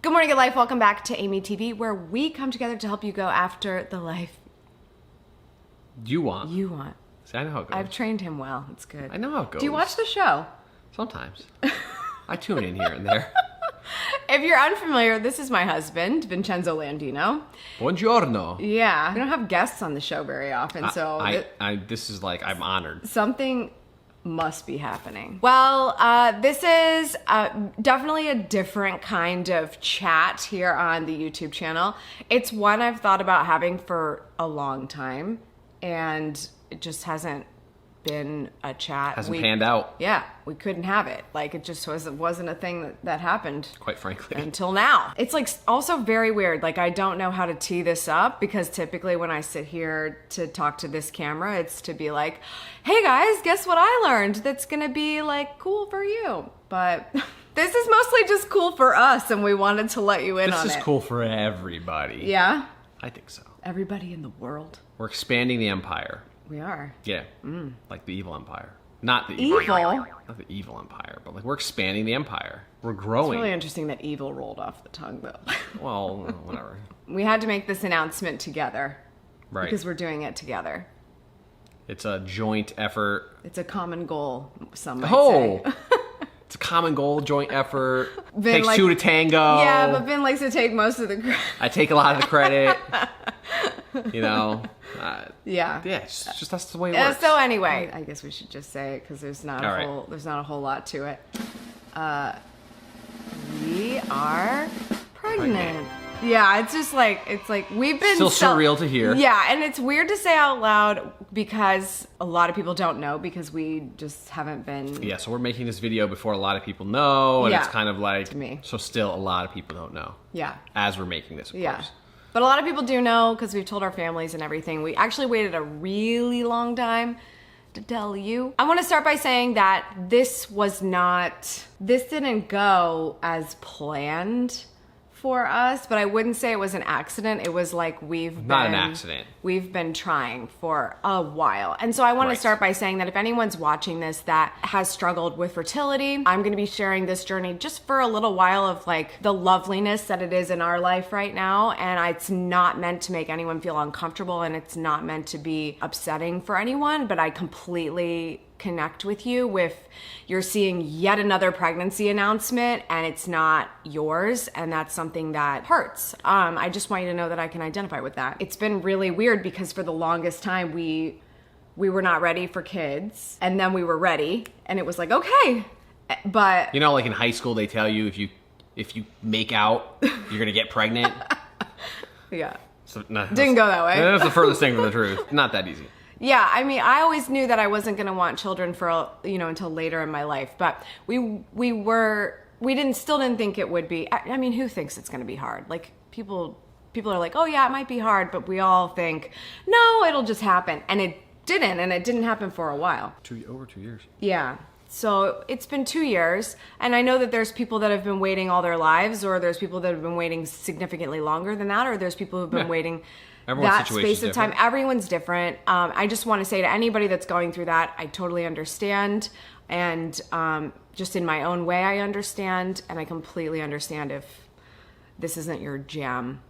Good morning, good life. Welcome back to Amy TV, where we come together to help you go after the life you want. you want. See, I know how it goes. I've trained him well. It's good. I know how it goes. Do you watch the show? Sometimes. I tune in here and there. If you're unfamiliar, this is my husband, Vincenzo Landino. Buongiorno. Yeah. We don't have guests on the show very often, so... This is like, I'm honored. Something must be happening. Well, this is definitely a different kind of chat here on the YouTube channel. It's one I've thought about having for a long time, and it just hasn't been a chat. Hasn't panned out. Yeah, we couldn't have it. Like, it just wasn't a thing that happened. Quite frankly. Until now. It's like also very weird. Like, I don't know how to tee this up, because typically when I sit here to talk to this camera, it's to be like, hey guys, guess what I learned that's gonna be like cool for you. But this is mostly just cool for us, and we wanted to let you in on it. This is cool for everybody. Yeah? I think so. Everybody in the world. We're expanding the empire. We are. Yeah. Like the evil empire. Not the evil. Evil? Not the evil empire, but like we're expanding the empire. We're growing. It's really interesting that evil rolled off the tongue, though. Well, whatever. We had to make this announcement together. Right. Because we're doing it together. It's a joint effort. It's a common goal, some might say. It's a common goal, joint effort. Vin Takes two to tango. Yeah, but Vin likes to take most of the credit. I take a lot of the credit. You know. Yeah. Yeah, it's just that's the way it works. So anyway, I guess we should just say it, because there's not All there's not a whole lot to it. We are pregnant. Yeah, it's just like, we've been still surreal to hear. Yeah, and it's weird to say out loud because a lot of people don't know, because we just haven't been. Yeah, so we're making this video before a lot of people know, and it's kind of like, to me. So still a lot of people don't know. Yeah. As we're making this, of course. But a lot of people do know, because we've told our families and everything. We actually waited a really long time to tell you. I want to start by saying that this didn't go as planned for us, but I wouldn't say it was an accident. It was like not an accident. We've been trying for a while. And so I want to start by saying that if anyone's watching this that has struggled with fertility, I'm going to be sharing this journey just for a little while of like the loveliness that it is in our life right now. And it's not meant to make anyone feel uncomfortable, and it's not meant to be upsetting for anyone, but I completely connect with you if you're seeing yet another pregnancy announcement and it's not yours, and that's something that hurts. I just want you to know that I can identify with that. It's been really weird, because for the longest time we were not ready for kids, and then we were ready, and it was like, okay, but you know, like in high school they tell you if you make out you're gonna get pregnant. Yeah. So, no, didn't go that way. That's the furthest thing from the truth. Not that easy. Yeah, I mean, I always knew that I wasn't going to want children for, until later in my life, but we still didn't think it would be. I mean, who thinks it's going to be hard? Like, people are like, oh yeah, it might be hard, but we all think, no, it'll just happen. And it didn't happen for a while. Over 2 years. Yeah. So it's been 2 years, and I know that there's people that have been waiting all their lives, or there's people that have been waiting significantly longer than that, or there's people who've been waiting that space of time. Everyone's different. I just want to say to anybody that's going through that, I totally understand. And just in my own way, I understand. And I completely understand if this isn't your jam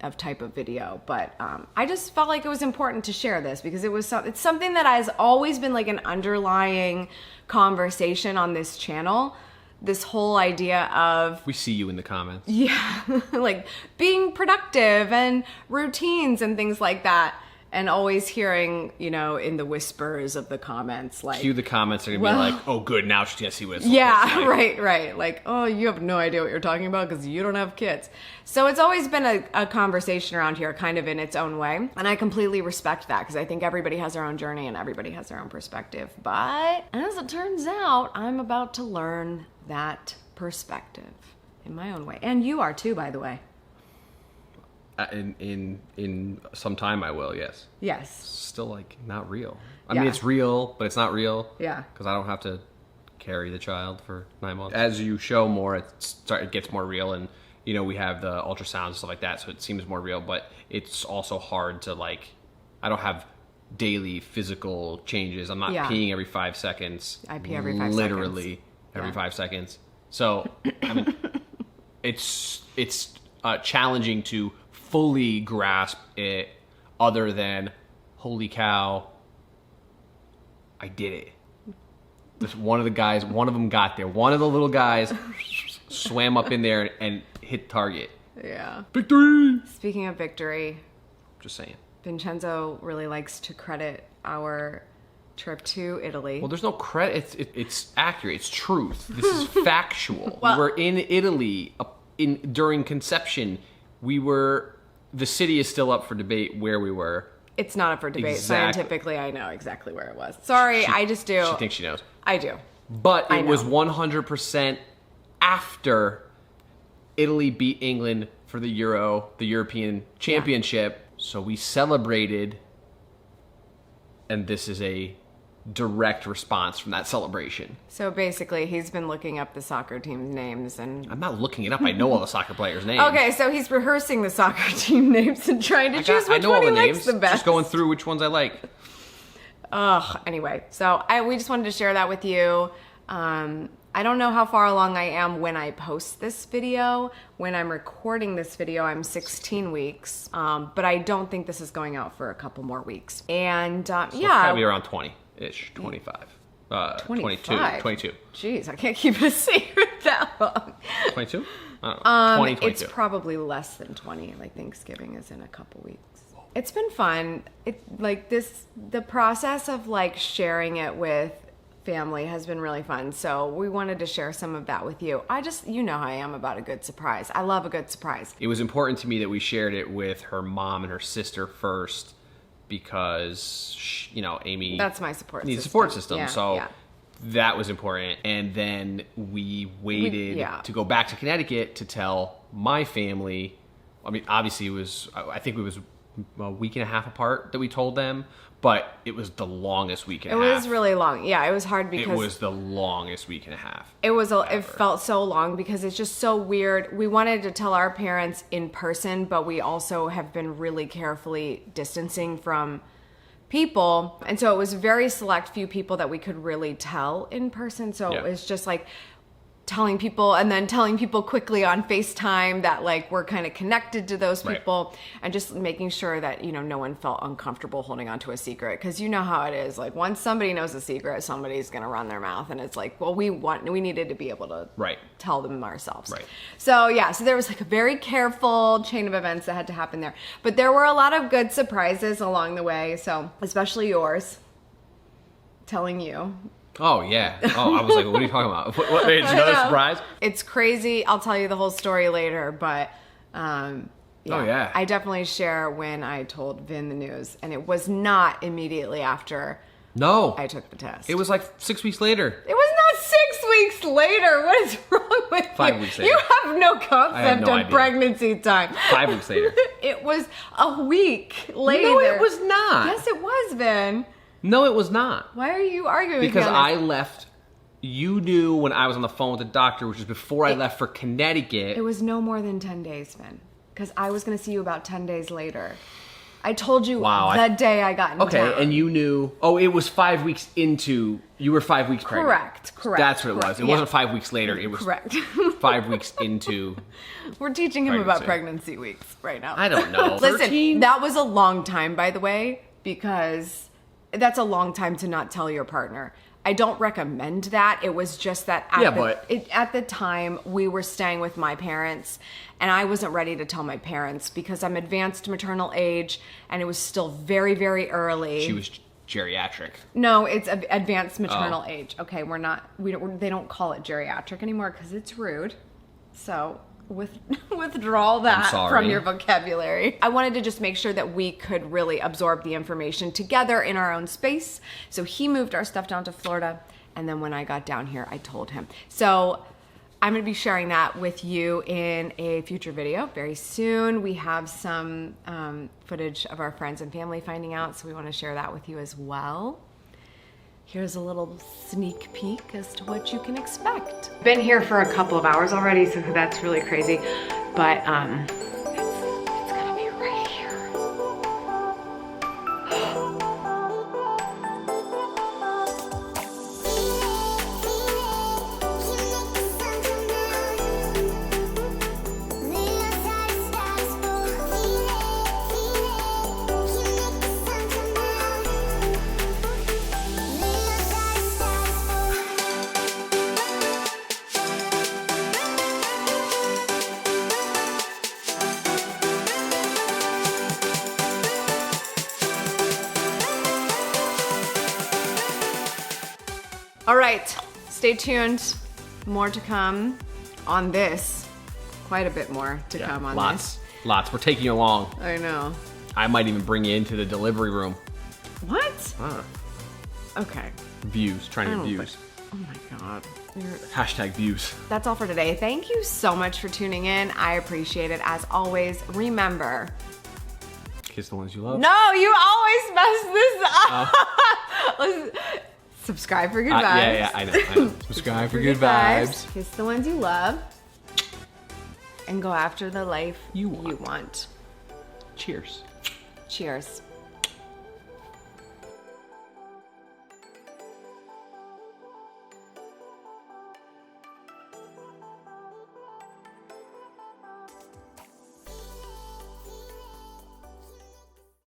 of type of video. But I just felt like it was important to share this, because it's something that has always been like an underlying conversation on this channel. This whole idea of... We see you in the comments. Yeah, like being productive and routines and things like that. And always hearing, in the whispers of the comments, like... Cue the comments are going to be like, oh good, now she's going to see what it's like. Yeah, right. Like, oh, you have no idea what you're talking about because you don't have kids. So it's always been a conversation around here, kind of in its own way. And I completely respect that, because I think everybody has their own journey and everybody has their own perspective. But as it turns out, I'm about to learn that perspective in my own way. And you are too, by the way. In some time I will, yes. Yes. Still like not real. I mean, it's real, but it's not real. Yeah. Because I don't have to carry the child for 9 months. As you show more, it gets more real, and we have the ultrasounds and stuff like that, so it seems more real. But it's also hard to I don't have daily physical changes. I'm not peeing every 5 seconds. I pee every 5 seconds. Literally every 5 seconds. So I mean. it's challenging to fully grasp it, other than, holy cow, I did it. One of them got there. One of the little guys swam up in there and hit target. Yeah. Victory! Speaking of victory, just saying. Vincenzo really likes to credit our trip to Italy. Well, there's no credit. It's accurate. It's truth. This is factual. Well, we were in Italy during conception. The city is still up for debate where we were. It's not up for debate. Exactly. Scientifically, I know exactly where it was. Sorry, I just do. She thinks she knows. I do. But it was 100% after Italy beat England for the European Championship. Yeah. So we celebrated, and this is a direct response from that celebration. So basically, he's been looking up the soccer team's names, and I'm not looking it up. I know all the soccer players' names. Okay, so he's rehearsing the soccer team names and trying to choose which one he likes the best. Just going through which ones I like. Anyway, so we just wanted to share that with you. I don't know how far along I am when I post this video. When I'm recording this video, I'm 16 weeks, but I don't think this is going out for a couple more weeks. And so probably around 20-ish, 25. 22. Jeez, I can't keep it a secret that long. 22? I don't know. 20, 22. It's probably less than 20. Like Thanksgiving is in a couple weeks. It's been fun. The process of like sharing it with family has been really fun. So we wanted to share some of that with you. You know how I am about a good surprise. I love a good surprise. It was important to me that we shared it with her mom and her sister first, because Amy, that's my support needs system. A support system. Yeah, so yeah. That was important. And then we waited to go back to Connecticut to tell my family. I mean, obviously I think it was a week and a half apart that we told them, but it was the longest week and a half. It was really long. Yeah, it was hard because it was the longest week and a half. It felt so long because it's just so weird. We wanted to tell our parents in person, but we also have been really carefully distancing from people. And so it was very select few people that we could really tell in person. So it was just like telling people and then telling people quickly on FaceTime that like we're kind of connected to those people, and just making sure that, no one felt uncomfortable holding on to a secret. Cause you know how it is. Like once somebody knows a secret, somebody's going to run their mouth, and it's like, well, we needed to be able to tell them ourselves. Right. So so there was like a very careful chain of events that had to happen there, but there were a lot of good surprises along the way. So especially yours, telling you. Oh, yeah. Oh, I was like, what are you talking about? What made another surprise? It's crazy. I'll tell you the whole story later, but I definitely share when I told Vin the news, and it was not immediately after I took the test. It was like 6 weeks later. It was not 6 weeks later. What is wrong with you? 5 weeks later. You have no concept of pregnancy time. 5 weeks later. It was a week later. No, it was not. Yes, it was, Vin. No, it was not. Why are you arguing with me? Because I left. You knew when I was on the phone with the doctor, which was before I left for Connecticut. It was no more than 10 days, Vin. Because I was going to see you about 10 days later. I told you the day I got in town. Okay, and you knew. Oh, it was 5 weeks into. You were 5 weeks pregnant. Correct. That's what it was. It wasn't 5 weeks later. It was 5 weeks into. We're teaching him about pregnancy weeks right now. I don't know. Listen, 13? That was a long time, by the way, because that's a long time to not tell your partner. I don't recommend that. It was just that at the time we were staying with my parents, and I wasn't ready to tell my parents because I'm advanced maternal age, and it was still very, very early. She was geriatric. No, it's advanced maternal age. Okay, they don't call it geriatric anymore because it's rude. So withdraw that from your vocabulary. I wanted to just make sure that we could really absorb the information together in our own space. So he moved our stuff down to Florida, and then when I got down here, I told him. So I'm going to be sharing that with you in a future video very soon. We have some footage of our friends and family finding out, so we want to share that with you as well. Here's a little sneak peek as to what you can expect. Been here for a couple of hours already, so that's really crazy. But it's gonna be right here. All right, stay tuned. More to come on this. Quite a bit more to come on this. Lots. We're taking you along. I know. I might even bring you into the delivery room. What? Okay. Views, trying to get views. Oh my God. Hashtag views. That's all for today. Thank you so much for tuning in. I appreciate it. As always, remember. Kiss the ones you love. No, you always mess this up. Subscribe for good vibes. Yeah, I know. Subscribe for good vibes. Kiss the ones you love. And go after the life you want. Cheers. Cheers.